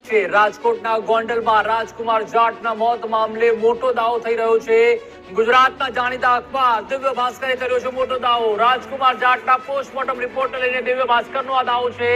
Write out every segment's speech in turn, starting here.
રાજકોટના ગોંડલમાં રાજકુમાર જાટના મોત મામલે મોટો દાવો થઈ રહ્યો છે। ગુજરાતના જાણીતા અખબાર દિવ્ય ભાસ્કરે કર્યો છે મોટો દાવો। રાજકુમાર જાટના પોસ્ટમોર્ટમ રિપોર્ટ લઈને દિવ્ય ભાસ્કરનો આ દાવો છે।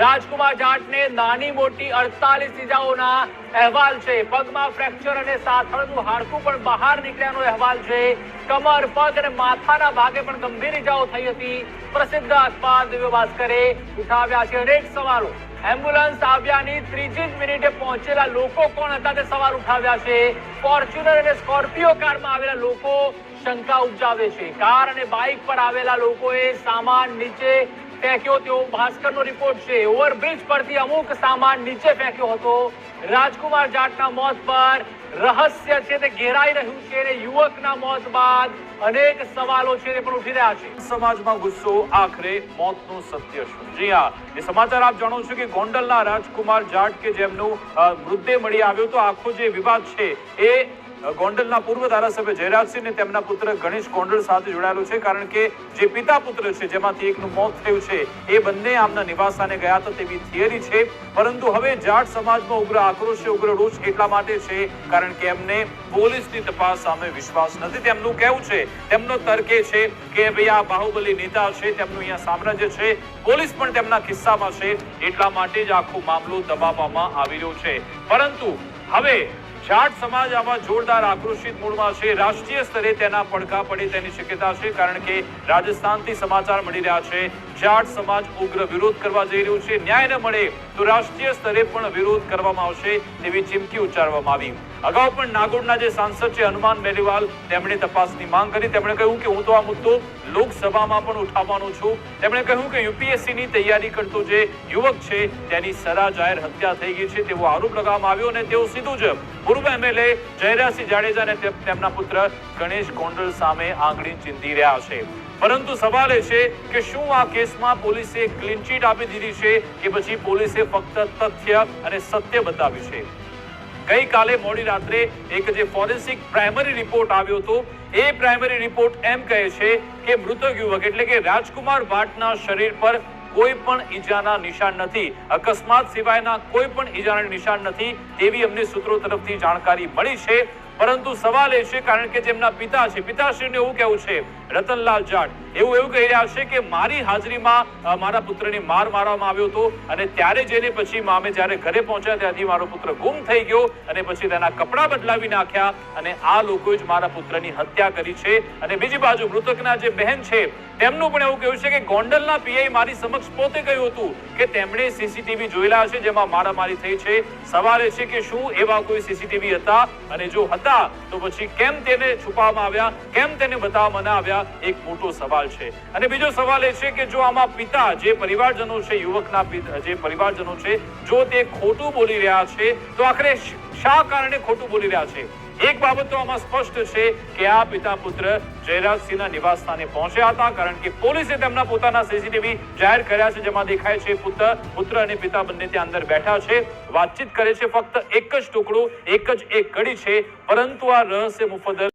રાજકુમાર જાટને નાની મોટી 48 ઇજાઓના અહેવાલ છે। પગમાં ફ્રેક્ચર અને સાથળનું હાડકું પણ બહાર નીકળ્યાનો અહેવાલ છે। કમર, પગ અને માથાના ભાગે પણ ગંભીર ઇજાઓ થઈ હતી। પ્રસિદ્ધ અખબાર દિવ્ય ભાસ્કરે ઉઠાવ્યા છે અનેક સવાલો। એમ્બ્યુલન્સ આવ્યાની 3જી જ મિનિટે પહોંચેલા લોકો કોણ હતા તે સવાલ ઉઠાવ્યા છે। ફોર્ચ્યુનર અને સ્કોર્પિયો કારમાં આવેલા લોકો શંકા ઉપજાવે છે। કાર અને બાઇક પર આવેલા લોકોએ સામાન નીચે ફેંક્યો તેવો ભાસ્કરનો રિપોર્ટ છે। ઓવરબ્રિજ પરથી અમુક સામાન નીચે ફેંક્યો હતો। રાજકુમાર જાટના મોત પર રહસ્ય છે તે ઘેરાઈ રહ્યું છે અને યુવકના મોત બાદ અનેક સવાલો છે તે પણ ઉઠી રહ્યા છે। સમાજમાં ગુસ્સો, આખરે મોતનું સત્ય શું? જી હા, એ સમાચાર આપ જાણો છો કે ગોંડલના રાજકુમાર જાટ કે જેમનું મૃતદેહ મળી આવ્યો તો આખો જે વિવાદ છે એ ગોંડલના પૂર્વ ધારાસભ્ય જયરાજસિંહ અને તેમના પુત્ર ગણેશ ગોંડલ સાથે જોડાયેલો છે। કારણ કે જે પિતા પુત્ર છે જેમાંથી એકનું મોત થયું છે એ બંને આમના નિવાસસ્થાને ગયા હતા તેવી થિયરી છે। પરંતુ હવે જાટ સમાજમાં ઉગ્ર આક્રોશ છે, ઉગ્ર રોષ એટલા માટે છે કારણ કે એમને પોલીસની તપાસ સામે વિશ્વાસ નથી। તેમનું કહેવું છે, તેમનો તર્ક એ છે કે ભાઈ આ બાહુબલી નેતા છે, તેમનું અહીંયા સામ્રાજ્ય છે, પોલીસ પણ તેમના ખિસ્સામાં છે, એટલા માટે જ આખો મામલો દબાવવામાં આવી રહ્યો છે। પરંતુ હવે જાટ સમાજ આવા જોરદાર આક્રોશિત મૂડમાં છે। રાષ્ટ્રીય સ્તરે તેના પડઘા પડે તેની શક્યતા છે કારણ કે રાજસ્થાનથી સમાચાર મળી રહ્યા છે જાટ સમાજ ઉગ્ર વિરોધ કરવા જઈ રહ્યું છે। ન્યાય ન મળે તો રાષ્ટ્રીય સ્તરે પણ વિરોધ કરવામાં આવશે તેવી ચીમકી ઉચ્ચારવામાં આવી। અગાઉ પણ નાગોડના જે સાંસદ છે હનુમાન બેલીવાલ તેમણે તપાસની માંગ કરી। તેમણે કહ્યું કે હું તો આ મુદ્દો લોકસભામાં પણ ઉઠાવવાનો છું। તેમણે કહ્યું કે યુપીએસસીની તૈયારી કરતો જે યુવક છે તેની સરા જાહેર હત્યા થઈ ગઈ છે તેવો આરોપ લગાવવામાં આવ્યો અને તેઓ સીધું જ પૂર્વ એમએલએ જયરાજસિંહ જાડેજા અને તેમના પુત્ર ગણેશ ગોંડલ સામે આંગળી ચીંધી રહ્યા છે। પરંતુ સવાલ એ છે કે શું આ કેસમાં પોલીસે ક્લીન ચીટ આપી દીધી છે કે પછી પોલીસે ફક્ત તથ્ય અને સત્ય બતાવ્યું છે? ગઈકાલે મોડી રાત્રે એક જે ફોરેન્સિક પ્રાઇમરી રિપોર્ટ આવ્યો હતો એ પ્રાઇમરી રિપોર્ટ એમ કહે છે કે મૃતક યુવક એટલે કે રાજકુમાર ભાટના શરીર પર કોઈ પણ ઈજાના નિશાન નથી, અકસ્માત સિવાયના કોઈ પણ ઈજાના નિશાન નથી તેવી અમને સૂત્રો તરફથી જાણકારી મળી છે। પરંતુ સવાલ એ છે કારણ કે જેમના પિતા છે, પિતાશ્રીને એવું કહેવું છે રતનલાલ જાટ એવું કહી રહ્યા છે કે મારી હાજરીમાં મારા પુત્રને માર મારવામાં આવ્યો હતો અને ત્યારે જઈને પછી મામે જ્યારે ઘરે પહોંચ્યા ત્યાંથી મારો પુત્ર ગુમ થઈ ગયો અને પછી તેના કપડાં બદલાવી નાખ્યા અને આ લોકોએ જ મારા પુત્રની હત્યા કરી છે। અને બીજી બાજુ મૃતકના જે બહેન છે તેમનું પણ એવું કહ્યું છે કે ગોંડલના પીઆઈ મારી સમક્ષ પોતે કહ્યું હતું કે તેમણે સીસીટીવી જોયેલા છે જેમાં મારામારી થઈ છે। સવાલ એ છે કે શું એવા કોઈ સીસીટીવી હતા અને જો હતા તો પછી કેમ તેને છુપાવવામાં આવ્યા, કેમ તેને બતાવવામાં ન આવ્યા, એક મોટો સવાલ છે। અને બીજો સવાલ એ છે કે જો આમાં પિતા જે પરિવારજનો છે, યુવકના જે પરિવારજનો છે, જો તે ખોટું બોલી રહ્યા છે તો આખરે શા કારણે ખોટું બોલી રહ્યા છે? એક બાબત તો આમાં સ્પષ્ટ છે કે આ પિતા પુત્ર જયરાજસિંહના નિવાસ સ્થાને પહોંચ્યા હતા કારણ કે પોલીસે તેમના પોતાના સીસીટીવી જાહેર કર્યા છે જેમાં દેખાય છે પુત્ર અને પિતા બંને ત્યાં અંદર બેઠા છે, વાતચીત કરે છે। ફક્ત એક જ ટુકડો, એક જ એક કડી છે, પરંતુ આ રહસ્ય મુફદ્દલ